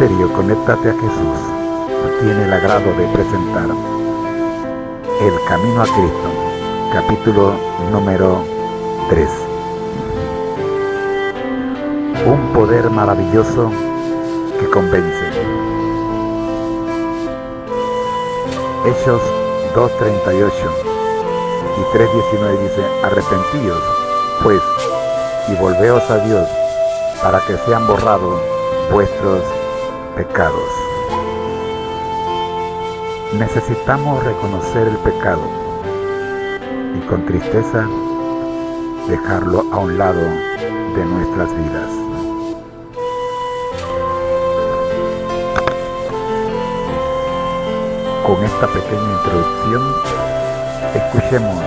Ministerio Conéctate a Jesús tiene el agrado de presentar El Camino a Cristo, capítulo número 3. Un poder maravilloso que convence. Hechos 2:38 y 3:19 dice: arrepentíos, pues, y volveos a Dios, para que sean borrados vuestros pecados. Necesitamos reconocer el pecado y con tristeza dejarlo a un lado de nuestras vidas. Con esta pequeña introducción, escuchemos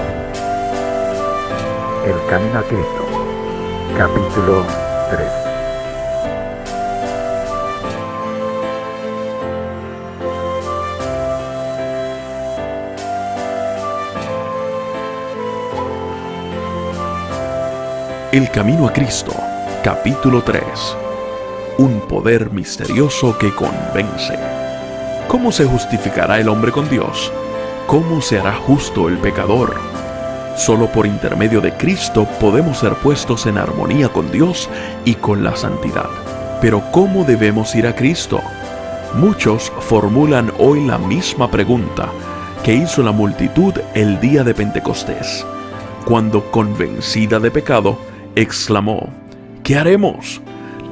El Camino a Cristo, capítulo 3. El Camino a Cristo, capítulo 3. Un poder misterioso que convence. ¿Cómo se justificará el hombre con Dios? ¿Cómo se hará justo el pecador? Solo por intermedio de Cristo podemos ser puestos en armonía con Dios y con la santidad. Pero ¿cómo debemos ir a Cristo? Muchos formulan hoy la misma pregunta que hizo la multitud el día de Pentecostés, cuando, convencida de pecado, exclamó: ¿qué haremos?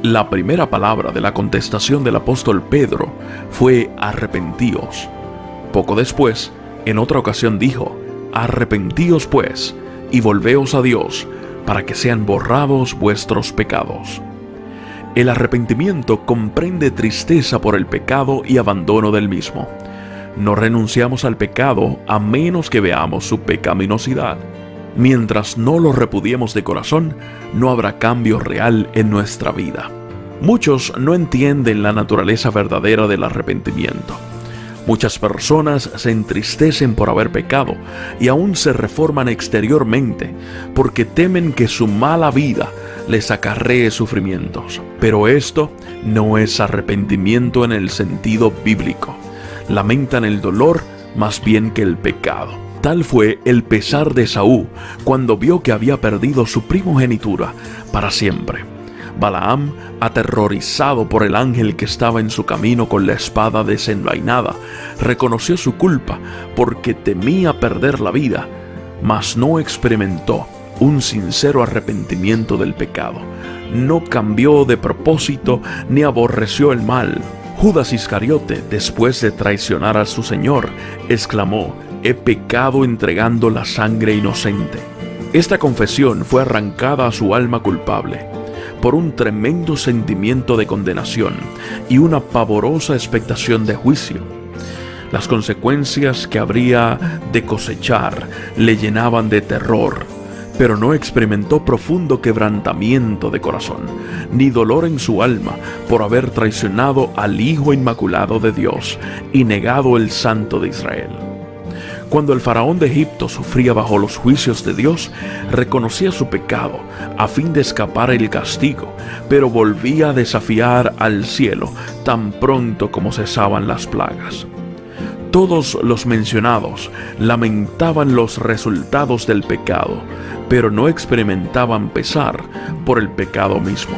La primera palabra de la contestación del apóstol Pedro fue: arrepentíos. Poco después, en otra ocasión dijo: arrepentíos pues, y volveos a Dios, para que sean borrados vuestros pecados. El arrepentimiento comprende tristeza por el pecado y abandono del mismo. No renunciamos al pecado a menos que veamos su pecaminosidad. Mientras no lo repudiemos de corazón, no habrá cambio real en nuestra vida. Muchos no entienden la naturaleza verdadera del arrepentimiento. Muchas personas se entristecen por haber pecado y aún se reforman exteriormente porque temen que su mala vida les acarree sufrimientos. Pero esto no es arrepentimiento en el sentido bíblico. Lamentan el dolor más bien que el pecado. Tal fue el pesar de Esaú cuando vio que había perdido su primogenitura para siempre. Balaam, aterrorizado por el ángel que estaba en su camino con la espada desenvainada, reconoció su culpa porque temía perder la vida, mas no experimentó un sincero arrepentimiento del pecado. No cambió de propósito ni aborreció el mal. Judas Iscariote, después de traicionar a su Señor, exclamó: he pecado entregando la sangre inocente. Esta confesión fue arrancada a su alma culpable por un tremendo sentimiento de condenación y una pavorosa expectación de juicio. Las consecuencias que habría de cosechar le llenaban de terror, pero no experimentó profundo quebrantamiento de corazón, ni dolor en su alma por haber traicionado al Hijo Inmaculado de Dios y negado el Santo de Israel. Cuando el faraón de Egipto sufría bajo los juicios de Dios, reconocía su pecado a fin de escapar el castigo, pero volvía a desafiar al cielo tan pronto como cesaban las plagas. Todos los mencionados lamentaban los resultados del pecado, pero no experimentaban pesar por el pecado mismo.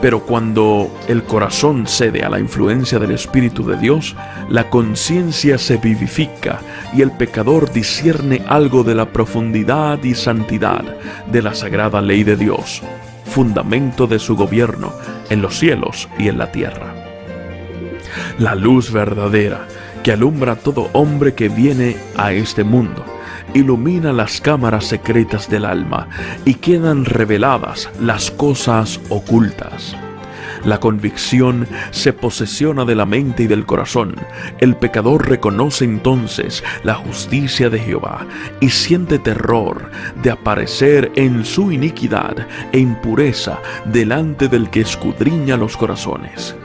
Pero cuando el corazón cede a la influencia del Espíritu de Dios, la conciencia se vivifica y el pecador discierne algo de la profundidad y santidad de la sagrada ley de Dios, fundamento de su gobierno en los cielos y en la tierra. La luz verdadera que alumbra a todo hombre que viene a este mundo ilumina las cámaras secretas del alma y quedan reveladas las cosas ocultas. La convicción se posesiona de la mente y del corazón. El pecador reconoce entonces la justicia de Jehová y siente terror de aparecer en su iniquidad e impureza delante del que escudriña los corazones.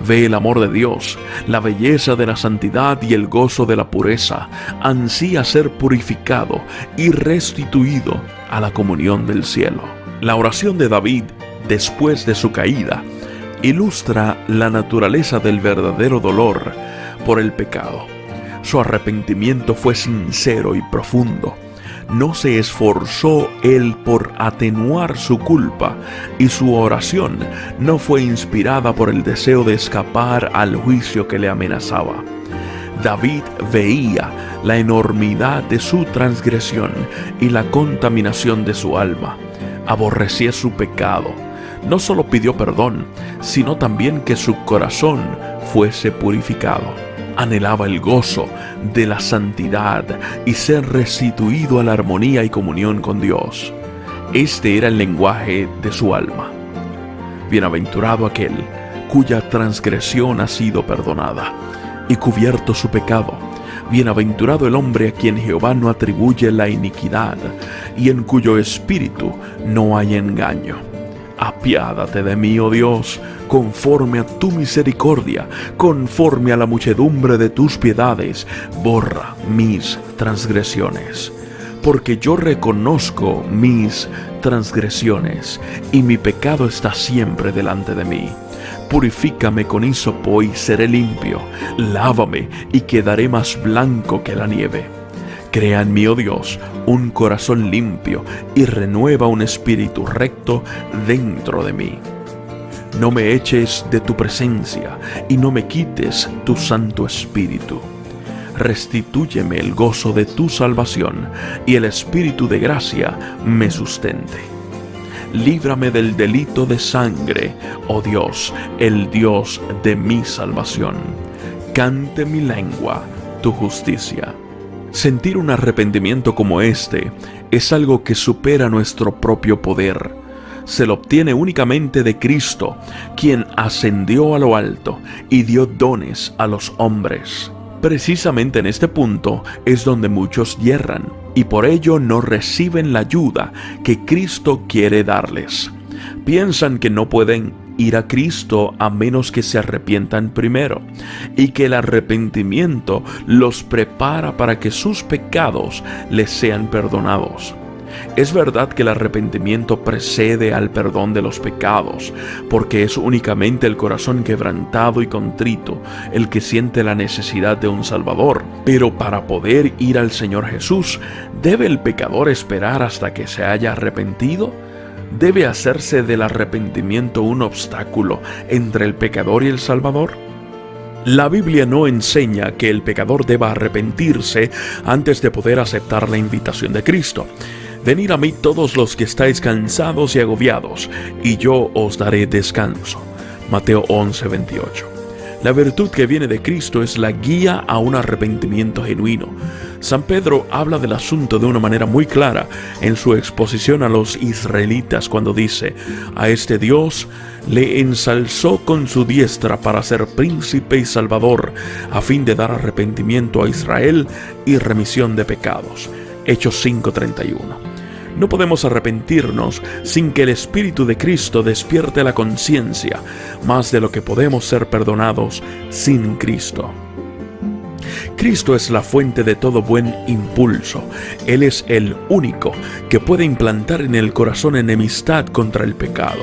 Ve el amor de Dios, la belleza de la santidad y el gozo de la pureza. Ansía ser purificado y restituido a la comunión del cielo. La oración de David después de su caída ilustra la naturaleza del verdadero dolor por el pecado. Su arrepentimiento fue sincero y profundo. No se esforzó él por atenuar su culpa, y su oración no fue inspirada por el deseo de escapar al juicio que le amenazaba. David veía la enormidad de su transgresión y la contaminación de su alma. Aborrecía su pecado. No solo pidió perdón, sino también que su corazón fuese purificado. Anhelaba el gozo de la santidad y ser restituido a la armonía y comunión con Dios. Este era el lenguaje de su alma. Bienaventurado aquel cuya transgresión ha sido perdonada y cubierto su pecado. Bienaventurado el hombre a quien Jehová no atribuye la iniquidad y en cuyo espíritu no hay engaño. Apiádate de mí, oh Dios, conforme a tu misericordia, conforme a la muchedumbre de tus piedades, borra mis transgresiones. Porque yo reconozco mis transgresiones, y mi pecado está siempre delante de mí. Purifícame con hisopo y seré limpio, lávame y quedaré más blanco que la nieve. Crea en mí, oh Dios, un corazón limpio y renueva un espíritu recto dentro de mí. No me eches de tu presencia y no me quites tu Santo Espíritu. Restitúyeme el gozo de tu salvación y el espíritu de gracia me sustente. Líbrame del delito de sangre, oh Dios, el Dios de mi salvación. Cante mi lengua tu justicia. Sentir un arrepentimiento como este es algo que supera nuestro propio poder. Se lo obtiene únicamente de Cristo, quien ascendió a lo alto y dio dones a los hombres. Precisamente en este punto es donde muchos yerran y por ello no reciben la ayuda que Cristo quiere darles. Piensan que no pueden ir a Cristo a menos que se arrepientan primero, y que el arrepentimiento los prepara para que sus pecados les sean perdonados. Es verdad que el arrepentimiento precede al perdón de los pecados, porque es únicamente el corazón quebrantado y contrito el que siente la necesidad de un Salvador. Pero para poder ir al Señor Jesús, ¿debe el pecador esperar hasta que se haya arrepentido? ¿Debe hacerse del arrepentimiento un obstáculo entre el pecador y el Salvador? La Biblia no enseña que el pecador deba arrepentirse antes de poder aceptar la invitación de Cristo. Venid a mí todos los que estáis cansados y agobiados, y yo os daré descanso. Mateo 11:28. La virtud que viene de Cristo es la guía a un arrepentimiento genuino. San Pedro habla del asunto de una manera muy clara en su exposición a los israelitas cuando dice: a este Dios le ensalzó con su diestra para ser príncipe y salvador, a fin de dar arrepentimiento a Israel y remisión de pecados. Hechos 5:31. No podemos arrepentirnos sin que el Espíritu de Cristo despierte la conciencia, más de lo que podemos ser perdonados sin Cristo. Cristo es la fuente de todo buen impulso. Él es el único que puede implantar en el corazón enemistad contra el pecado.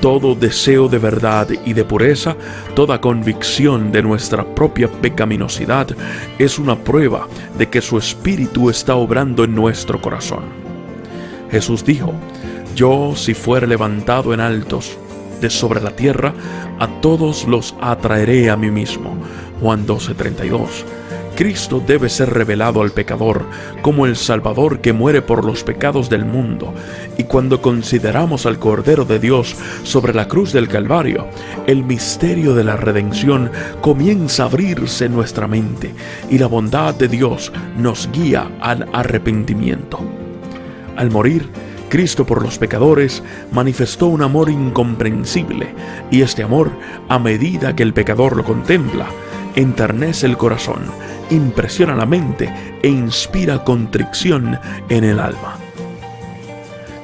Todo deseo de verdad y de pureza, toda convicción de nuestra propia pecaminosidad es una prueba de que su Espíritu está obrando en nuestro corazón. Jesús dijo: yo, si fuere levantado en altos de sobre la tierra, a todos los atraeré a mí mismo. Juan 12:32. Cristo debe ser revelado al pecador como el Salvador que muere por los pecados del mundo, y cuando consideramos al Cordero de Dios sobre la cruz del Calvario, el misterio de la redención comienza a abrirse en nuestra mente, y la bondad de Dios nos guía al arrepentimiento. Al morir, Cristo por los pecadores manifestó un amor incomprensible, y este amor, a medida que el pecador lo contempla, enternece el corazón, impresiona la mente e inspira contrición en el alma.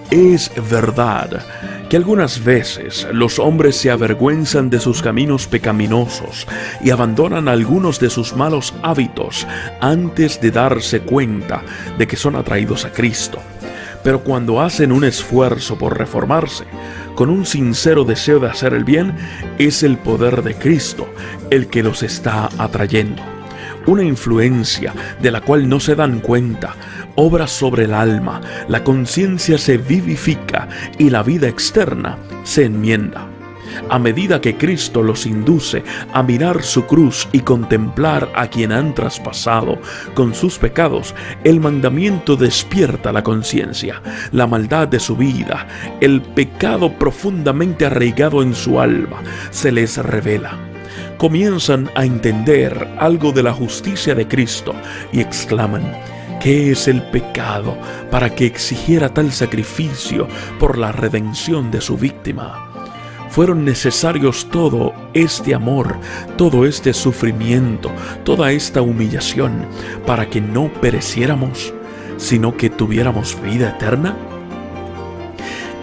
Es verdad que algunas veces los hombres se avergüenzan de sus caminos pecaminosos y abandonan algunos de sus malos hábitos antes de darse cuenta de que son atraídos a Cristo. Pero cuando hacen un esfuerzo por reformarse, con un sincero deseo de hacer el bien, es el poder de Cristo el que los está atrayendo. Una influencia de la cual no se dan cuenta, obra sobre el alma, la conciencia se vivifica y la vida externa se enmienda. A medida que Cristo los induce a mirar su cruz y contemplar a quien han traspasado con sus pecados, el mandamiento despierta la conciencia, la maldad de su vida, el pecado profundamente arraigado en su alma, se les revela. Comienzan a entender algo de la justicia de Cristo y exclaman: ¿qué es el pecado para que exigiera tal sacrificio por la redención de su víctima? Fueron necesarios todo este amor, todo este sufrimiento, toda esta humillación para que no pereciéramos, sino que tuviéramos vida eterna.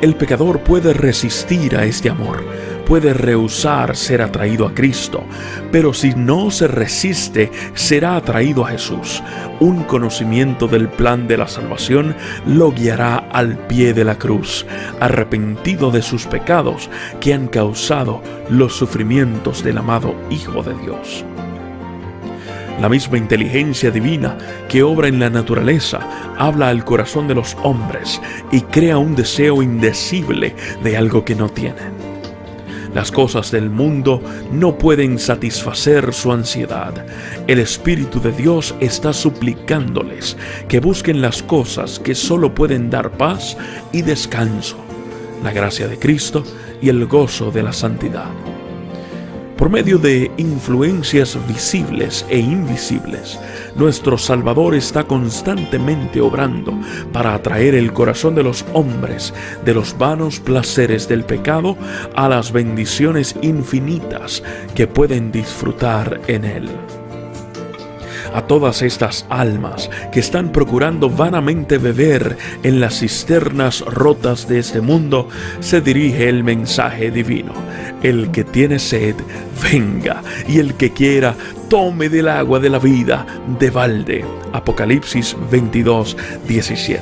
El pecador puede resistir a este amor, puede rehusar ser atraído a Cristo, pero si no se resiste, será atraído a Jesús. Un conocimiento del plan de la salvación lo guiará al pie de la cruz, arrepentido de sus pecados que han causado los sufrimientos del amado Hijo de Dios. La misma inteligencia divina que obra en la naturaleza habla al corazón de los hombres y crea un deseo indecible de algo que no tienen. Las cosas del mundo no pueden satisfacer su ansiedad. El Espíritu de Dios está suplicándoles que busquen las cosas que solo pueden dar paz y descanso, la gracia de Cristo y el gozo de la santidad. Por medio de influencias visibles e invisibles, nuestro Salvador está constantemente obrando para atraer el corazón de los hombres de los vanos placeres del pecado a las bendiciones infinitas que pueden disfrutar en él. A todas estas almas que están procurando vanamente beber en las cisternas rotas de este mundo, se dirige el mensaje divino: el que tiene sed, venga, y el que quiera, tome del agua de la vida de balde. Apocalipsis 22:17.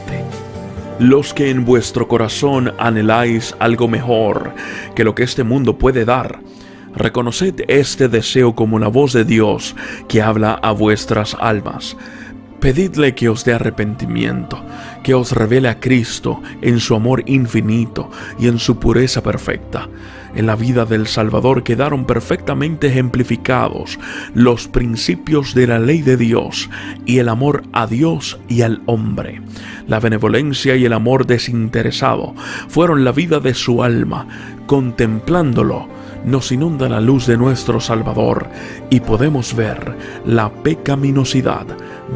Los que en vuestro corazón anheláis algo mejor que lo que este mundo puede dar, reconoced este deseo como una voz de Dios que habla a vuestras almas. Pedidle que os dé arrepentimiento, que os revele a Cristo en su amor infinito y en su pureza perfecta. En la vida del Salvador quedaron perfectamente ejemplificados los principios de la ley de Dios y el amor a Dios y al hombre. La benevolencia y el amor desinteresado fueron la vida de su alma. Contemplándolo, nos inunda la luz de nuestro Salvador y podemos ver la pecaminosidad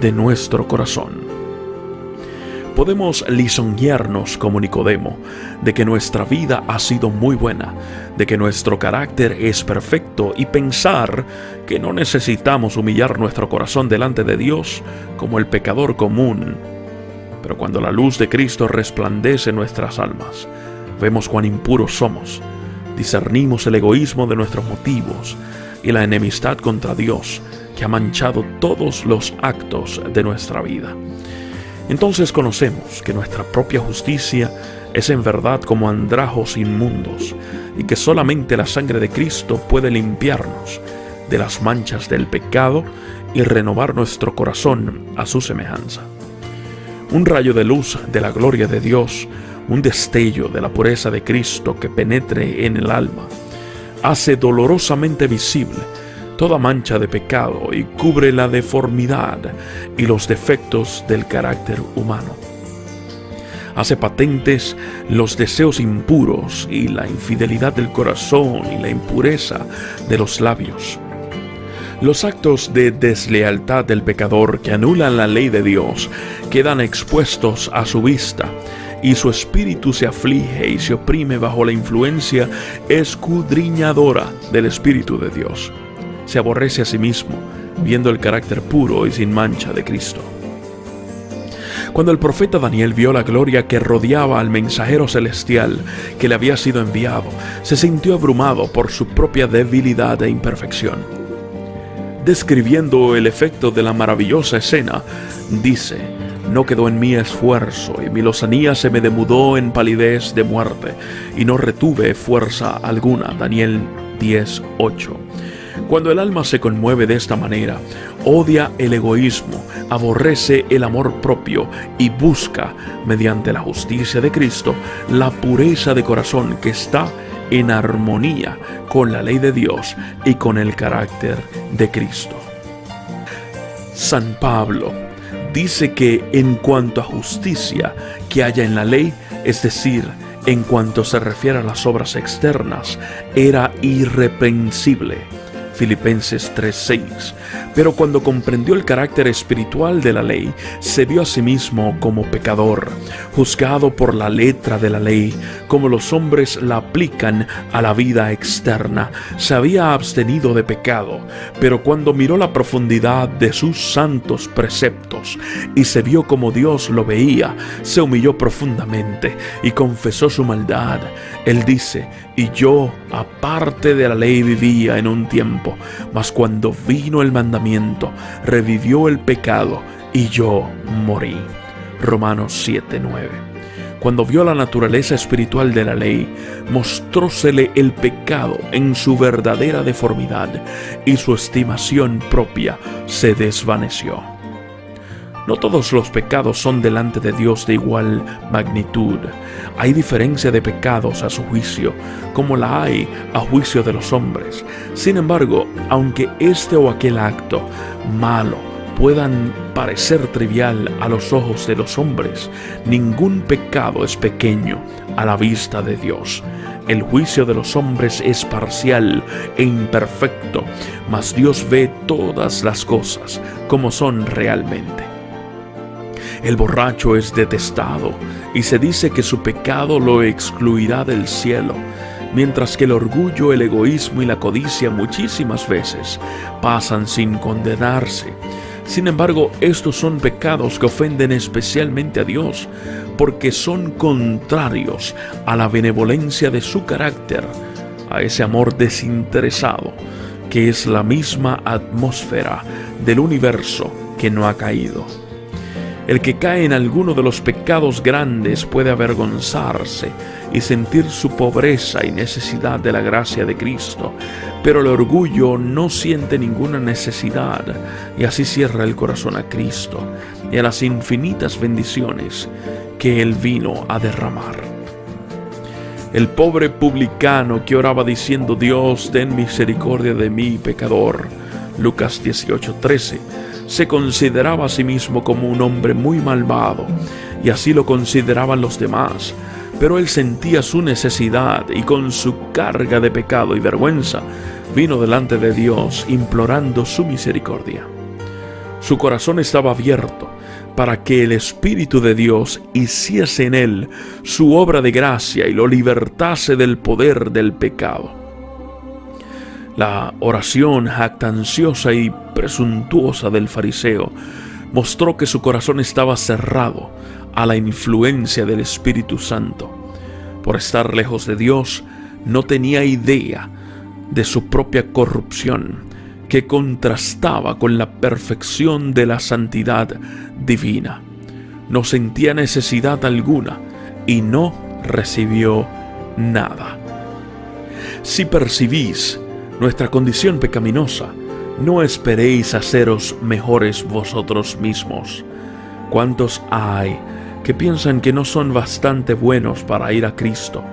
de nuestro corazón. Podemos lisonjearnos como Nicodemo de que nuestra vida ha sido muy buena, de que nuestro carácter es perfecto y pensar que no necesitamos humillar nuestro corazón delante de Dios como el pecador común. Pero cuando la luz de Cristo resplandece en nuestras almas, vemos cuán impuros somos. Discernimos el egoísmo de nuestros motivos y la enemistad contra Dios que ha manchado todos los actos de nuestra vida. Entonces conocemos que nuestra propia justicia es en verdad como andrajos inmundos y que solamente la sangre de Cristo puede limpiarnos de las manchas del pecado y renovar nuestro corazón a su semejanza. Un rayo de luz de la gloria de Dios, un destello de la pureza de Cristo que penetre en el alma, hace dolorosamente visible toda mancha de pecado y cubre la deformidad y los defectos del carácter humano. Hace patentes los deseos impuros y la infidelidad del corazón y la impureza de los labios. Los actos de deslealtad del pecador que anulan la ley de Dios quedan expuestos a su vista, y su espíritu se aflige y se oprime bajo la influencia escudriñadora del Espíritu de Dios. Se aborrece a sí mismo, viendo el carácter puro y sin mancha de Cristo. Cuando el profeta Daniel vio la gloria que rodeaba al mensajero celestial que le había sido enviado, se sintió abrumado por su propia debilidad e imperfección. Describiendo el efecto de la maravillosa escena, dice: No quedó en mí esfuerzo, y mi lozanía se me demudó en palidez de muerte, y no retuve fuerza alguna. Daniel 10:8. Cuando el alma se conmueve de esta manera, odia el egoísmo, aborrece el amor propio y busca, mediante la justicia de Cristo, la pureza de corazón que está en armonía con la ley de Dios y con el carácter de Cristo. San Pablo dice que en cuanto a justicia que haya en la ley, es decir, en cuanto se refiere a las obras externas, era irreprensible. Filipenses 3:6. Pero cuando comprendió el carácter espiritual de la ley, se vio a sí mismo como pecador, juzgado por la letra de la ley, como los hombres la aplican a la vida externa. Se había abstenido de pecado, pero cuando miró la profundidad de sus santos preceptos y se vio como Dios lo veía, se humilló profundamente y confesó su maldad. Él dice: y yo, aparte de la ley, vivía en un tiempo, mas cuando vino el mandamiento, revivió el pecado y yo morí. Romanos 7:9. Cuando vio la naturaleza espiritual de la ley, mostrósele el pecado en su verdadera deformidad, y su estimación propia se desvaneció. No todos los pecados son delante de Dios de igual magnitud. Hay diferencia de pecados a su juicio, como la hay a juicio de los hombres. Sin embargo, aunque este o aquel acto malo puedan parecer trivial a los ojos de los hombres, ningún pecado es pequeño a la vista de Dios. El juicio de los hombres es parcial e imperfecto, mas Dios ve todas las cosas como son realmente. El borracho es detestado y se dice que su pecado lo excluirá del cielo, mientras que el orgullo, el egoísmo y la codicia muchísimas veces pasan sin condenarse. Sin embargo, estos son pecados que ofenden especialmente a Dios, porque son contrarios a la benevolencia de su carácter, a ese amor desinteresado, que es la misma atmósfera del universo que no ha caído. El que cae en alguno de los pecados grandes puede avergonzarse y sentir su pobreza y necesidad de la gracia de Cristo, pero el orgullo no siente ninguna necesidad y así cierra el corazón a Cristo y a las infinitas bendiciones que Él vino a derramar. El pobre publicano que oraba diciendo: Dios, ten misericordia de mí, pecador, Lucas 18:13, se consideraba a sí mismo como un hombre muy malvado, y así lo consideraban los demás, pero él sentía su necesidad y con su carga de pecado y vergüenza vino delante de Dios implorando su misericordia. Su corazón estaba abierto para que el Espíritu de Dios hiciese en él su obra de gracia y lo libertase del poder del pecado. La oración jactanciosa y presuntuosa del fariseo mostró que su corazón estaba cerrado a la influencia del Espíritu Santo. Por estar lejos de Dios, no tenía idea de su propia corrupción, que contrastaba con la perfección de la santidad divina. No sentía necesidad alguna y no recibió nada. Si percibís nuestra condición pecaminosa, no esperéis haceros mejores vosotros mismos. ¿Cuántos hay que piensan que no son bastante buenos para ir a Cristo?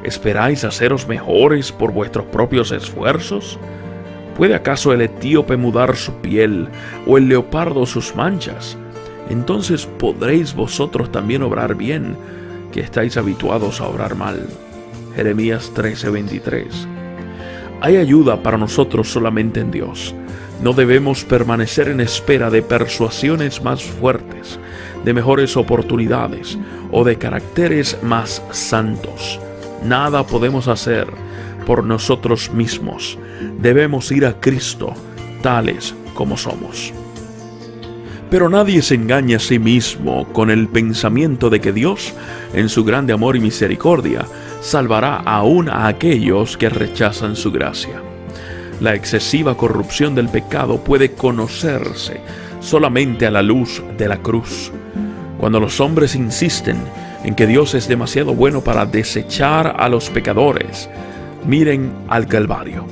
¿Esperáis haceros mejores por vuestros propios esfuerzos? ¿Puede acaso el etíope mudar su piel o el leopardo sus manchas? Entonces podréis vosotros también obrar bien, que estáis habituados a obrar mal. Jeremías 13:23. Hay ayuda para nosotros solamente en Dios. No debemos permanecer en espera de persuasiones más fuertes, de mejores oportunidades o de caracteres más santos. Nada podemos hacer por nosotros mismos. Debemos ir a Cristo tales como somos. Pero nadie se engaña a sí mismo con el pensamiento de que Dios, en su grande amor y misericordia, salvará aún a aquellos que rechazan su gracia. La excesiva corrupción del pecado puede conocerse solamente a la luz de la cruz. Cuando los hombres insisten en que Dios es demasiado bueno para desechar a los pecadores, miren al Calvario.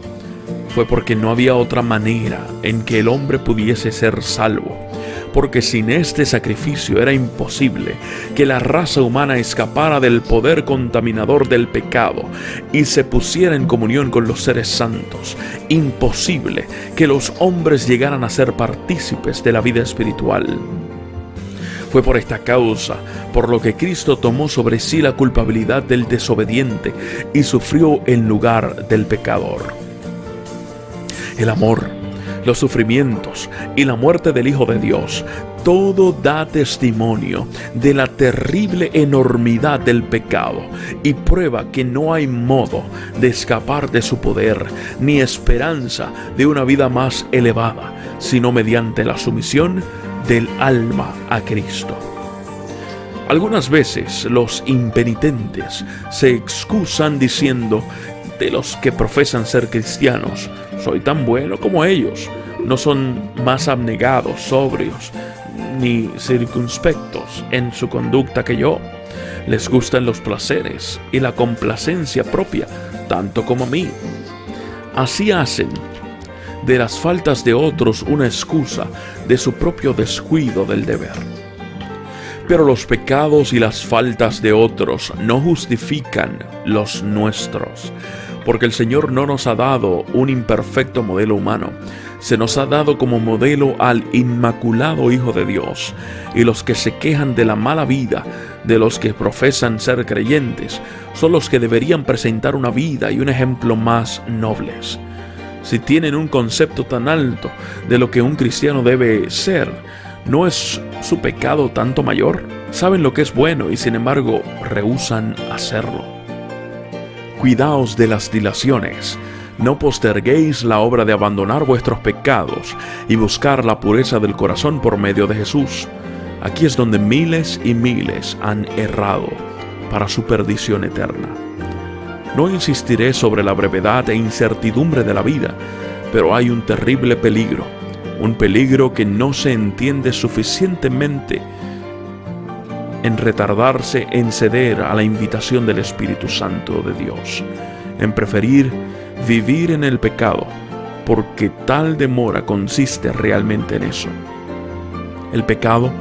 Fue porque no había otra manera en que el hombre pudiese ser salvo, porque sin este sacrificio era imposible que la raza humana escapara del poder contaminador del pecado y se pusiera en comunión con los seres santos. Imposible que los hombres llegaran a ser partícipes de la vida espiritual. Fue por esta causa por lo que Cristo tomó sobre sí la culpabilidad del desobediente y sufrió en lugar del pecador. El amor, los sufrimientos y la muerte del Hijo de Dios, todo da testimonio de la terrible enormidad del pecado y prueba que no hay modo de escapar de su poder ni esperanza de una vida más elevada, sino mediante la sumisión del alma a Cristo. Algunas veces los impenitentes se excusan diciendo de los que profesan ser cristianos: soy tan bueno como ellos, no son más abnegados, sobrios, ni circunspectos en su conducta que yo. Les gustan los placeres y la complacencia propia, tanto como a mí. Así hacen de las faltas de otros una excusa de su propio descuido del deber. Pero los pecados y las faltas de otros no justifican los nuestros, porque el Señor no nos ha dado un imperfecto modelo humano, se nos ha dado como modelo al inmaculado Hijo de Dios, y los que se quejan de la mala vida de los que profesan ser creyentes son los que deberían presentar una vida y un ejemplo más nobles. Si tienen un concepto tan alto de lo que un cristiano debe ser, ¿no es su pecado tanto mayor? Saben lo que es bueno y sin embargo rehúsan hacerlo. Cuidaos de las dilaciones. No posterguéis la obra de abandonar vuestros pecados y buscar la pureza del corazón por medio de Jesús. Aquí es donde miles y miles han errado para su perdición eterna. No insistiré sobre la brevedad e incertidumbre de la vida, pero hay un terrible peligro, un peligro que no se entiende suficientemente en retardarse en ceder a la invitación del Espíritu Santo de Dios, en preferir vivir en el pecado, porque tal demora consiste realmente en eso. El pecado,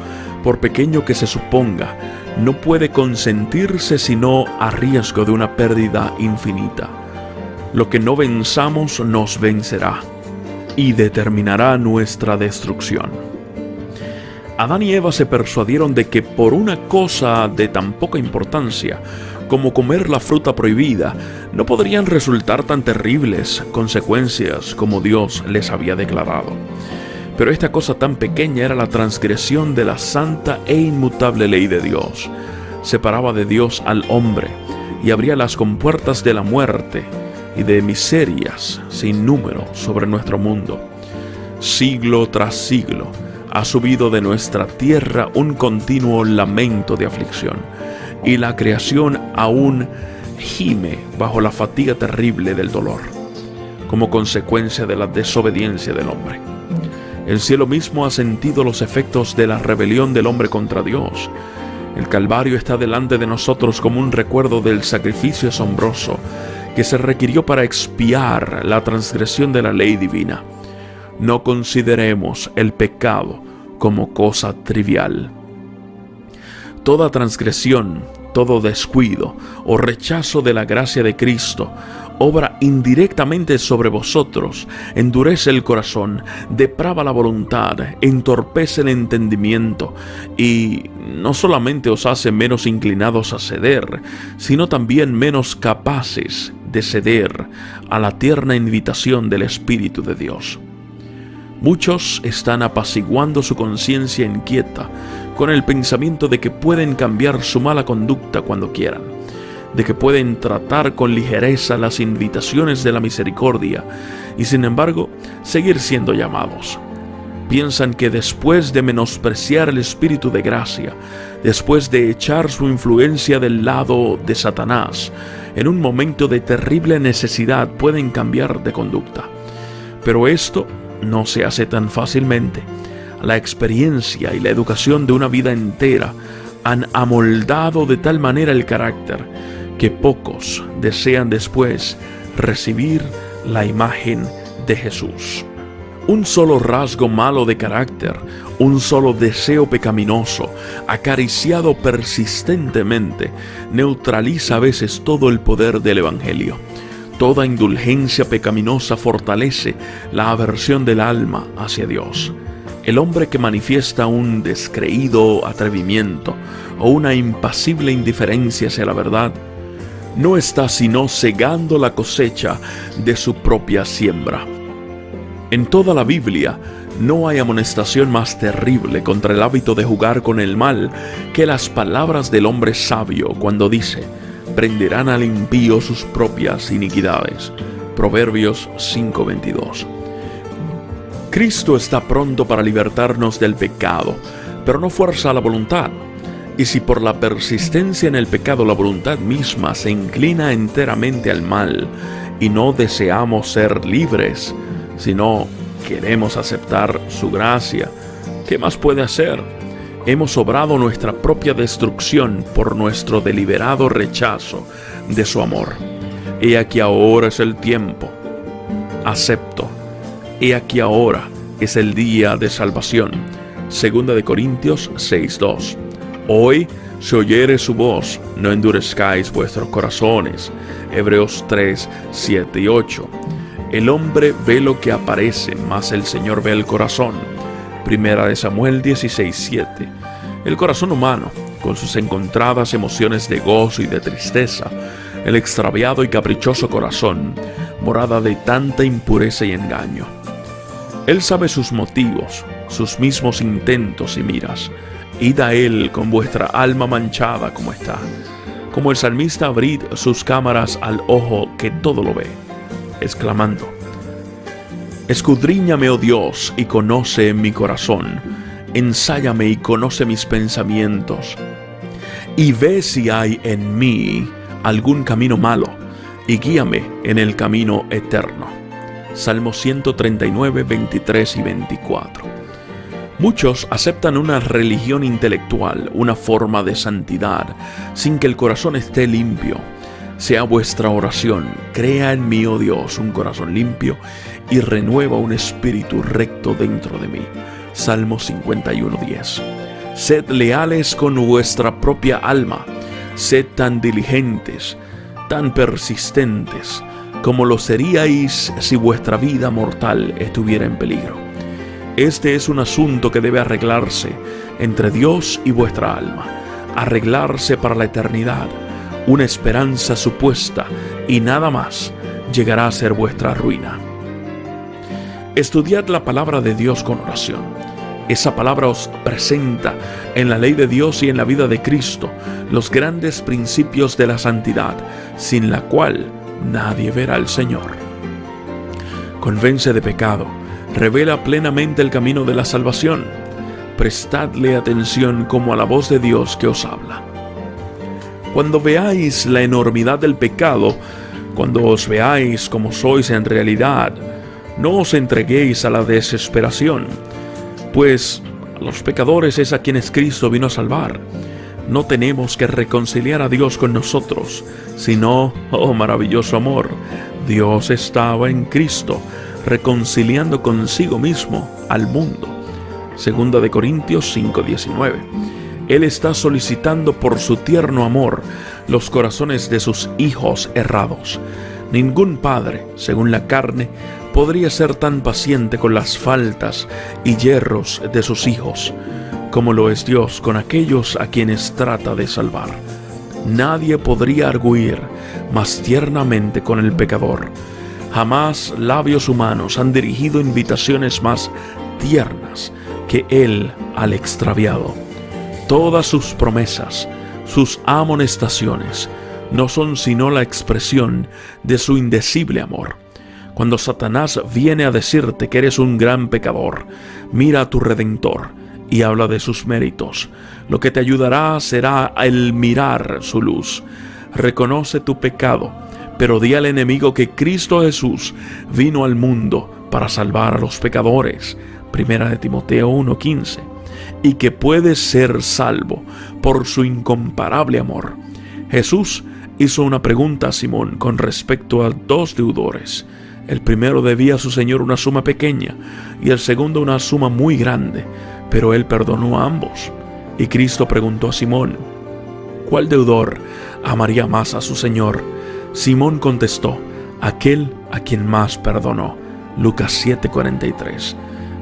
por pequeño que se suponga, no puede consentirse sino a riesgo de una pérdida infinita. Lo que no venzamos nos vencerá y determinará nuestra destrucción. Adán y Eva se persuadieron de que por una cosa de tan poca importancia como comer la fruta prohibida no podrían resultar tan terribles consecuencias como Dios les había declarado. Pero esta cosa tan pequeña era la transgresión de la santa e inmutable ley de Dios. Separaba de Dios al hombre y abría las compuertas de la muerte y de miserias sin número sobre nuestro mundo. Siglo tras siglo ha subido de nuestra tierra un continuo lamento de aflicción, y la creación aún gime bajo la fatiga terrible del dolor, como consecuencia de la desobediencia del hombre. El cielo mismo ha sentido los efectos de la rebelión del hombre contra Dios. El Calvario está delante de nosotros como un recuerdo del sacrificio asombroso que se requirió para expiar la transgresión de la ley divina. No consideremos el pecado como cosa trivial. Toda transgresión, todo descuido o rechazo de la gracia de Cristo obra indirectamente sobre vosotros, endurece el corazón, deprava la voluntad, entorpece el entendimiento y no solamente os hace menos inclinados a ceder, sino también menos capaces de ceder a la tierna invitación del Espíritu de Dios. Muchos están apaciguando su conciencia inquieta con el pensamiento de que pueden cambiar su mala conducta cuando quieran, de que pueden tratar con ligereza las invitaciones de la misericordia y sin embargo seguir siendo llamados. Piensan que después de menospreciar el Espíritu de gracia, después de echar su influencia del lado de Satanás, en un momento de terrible necesidad pueden cambiar de conducta. Pero esto no se hace tan fácilmente. La experiencia y la educación de una vida entera han amoldado de tal manera el carácter que pocos desean después recibir la imagen de Jesús. Un solo rasgo malo de carácter, un solo deseo pecaminoso, acariciado persistentemente, neutraliza a veces todo el poder del Evangelio. Toda indulgencia pecaminosa fortalece la aversión del alma hacia Dios. El hombre que manifiesta un descreído atrevimiento o una impasible indiferencia hacia la verdad, no está sino cegando la cosecha de su propia siembra. En toda la Biblia no hay amonestación más terrible contra el hábito de jugar con el mal que las palabras del hombre sabio cuando dice: prenderán al impío sus propias iniquidades. Proverbios 5:22. Cristo está pronto para libertarnos del pecado, pero no fuerza la voluntad. Y si por la persistencia en el pecado la voluntad misma se inclina enteramente al mal y no deseamos ser libres, sino queremos aceptar su gracia, ¿qué más puede hacer? Hemos obrado nuestra propia destrucción por nuestro deliberado rechazo de su amor. He aquí ahora es el tiempo. Acepto. He aquí ahora es el día de salvación. 2 Corintios 6:2. Hoy, si oyere su voz, no endurezcáis vuestros corazones. Hebreos 3:7-8. El hombre ve lo que aparece, mas el Señor ve el corazón. 1 Samuel 16:7. El corazón humano, con sus encontradas emociones de gozo y de tristeza, el extraviado y caprichoso corazón, morada de tanta impureza y engaño. Él sabe sus motivos, sus mismos intentos y miras. Id a él con vuestra alma manchada como está. Como el salmista, abrid sus cámaras al ojo que todo lo ve, exclamando: escudriñame, oh Dios, y conoce mi corazón. Ensáyame y conoce mis pensamientos. Y ve si hay en mí algún camino malo, y guíame en el camino eterno. Salmo 139, 23 y 24. Muchos aceptan una religión intelectual, una forma de santidad, sin que el corazón esté limpio. Sea vuestra oración: crea en mí, oh Dios, un corazón limpio y renueva un espíritu recto dentro de mí. Salmo 51:10. Sed leales con vuestra propia alma, sed tan diligentes, tan persistentes, como lo seríais si vuestra vida mortal estuviera en peligro. Este es un asunto que debe arreglarse entre Dios y vuestra alma, arreglarse para la eternidad. Una esperanza supuesta y nada más llegará a ser vuestra ruina. Estudiad la palabra de Dios con oración. Esa palabra os presenta en la ley de Dios y en la vida de Cristo los grandes principios de la santidad, sin la cual nadie verá al Señor. Convence de pecado, revela plenamente el camino de la salvación. Prestadle atención como a la voz de Dios que os habla. Cuando veáis la enormidad del pecado, cuando os veáis como sois en realidad, no os entreguéis a la desesperación, pues a los pecadores es a quienes Cristo vino a salvar. No tenemos que reconciliar a Dios con nosotros, sino, oh maravilloso amor, Dios estaba en Cristo, reconciliando consigo mismo al mundo. 2 Corintios 5:19. Él está solicitando por su tierno amor los corazones de sus hijos errados. Ningún padre, según la carne, podría ser tan paciente con las faltas y yerros de sus hijos, como lo es Dios con aquellos a quienes trata de salvar. Nadie podría arguir más tiernamente con el pecador. Jamás labios humanos han dirigido invitaciones más tiernas que Él al extraviado. Todas sus promesas, sus amonestaciones, no son sino la expresión de su indecible amor. Cuando Satanás viene a decirte que eres un gran pecador, mira a tu Redentor y habla de sus méritos. Lo que te ayudará será el mirar su luz. Reconoce tu pecado, pero di al enemigo que Cristo Jesús vino al mundo para salvar a los pecadores. 1 Timoteo 1:15. y que puedes ser salvo por su incomparable amor. Jesús hizo una pregunta a Simón con respecto a dos deudores. El primero debía a su señor una suma pequeña y el segundo una suma muy grande, pero él perdonó a ambos. Y Cristo preguntó a Simón: ¿cuál deudor amaría más a su señor? Simón contestó: aquel a quien más perdonó. Lucas 7:43.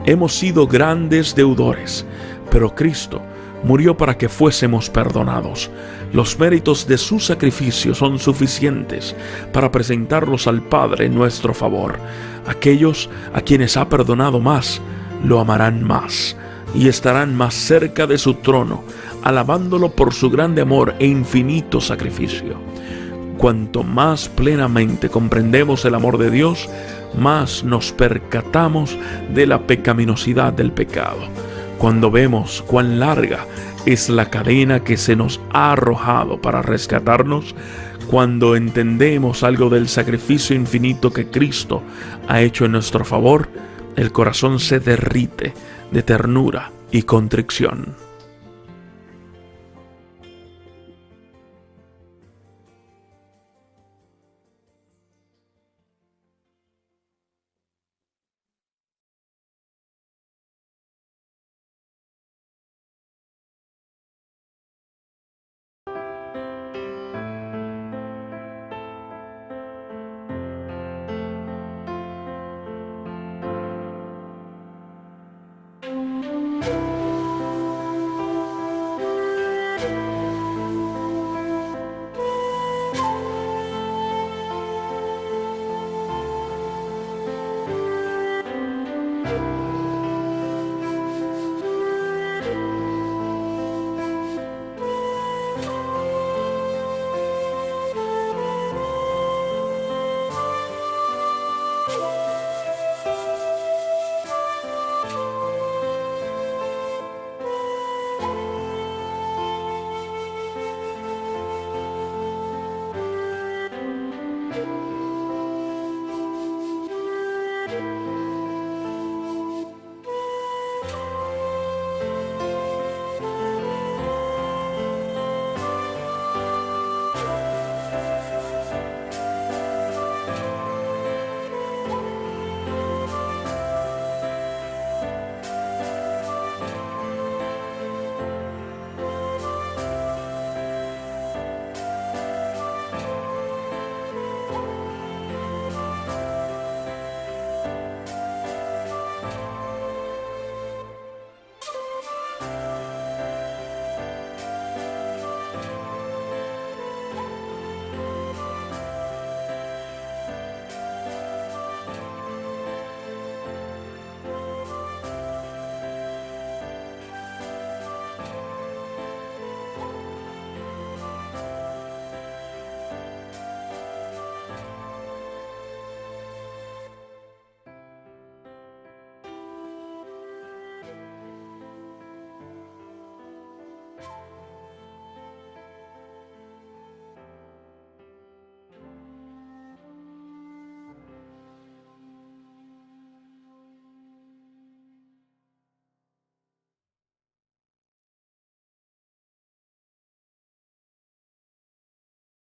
Hemos sido grandes deudores, pero Cristo murió para que fuésemos perdonados. Los méritos de su sacrificio son suficientes para presentarlos al Padre en nuestro favor. Aquellos a quienes ha perdonado más, lo amarán más y estarán más cerca de su trono, alabándolo por su grande amor e infinito sacrificio. Cuanto más plenamente comprendemos el amor de Dios, más nos percatamos de la pecaminosidad del pecado. Cuando vemos cuán larga es la cadena que se nos ha arrojado para rescatarnos, cuando entendemos algo del sacrificio infinito que Cristo ha hecho en nuestro favor, el corazón se derrite de ternura y contrición.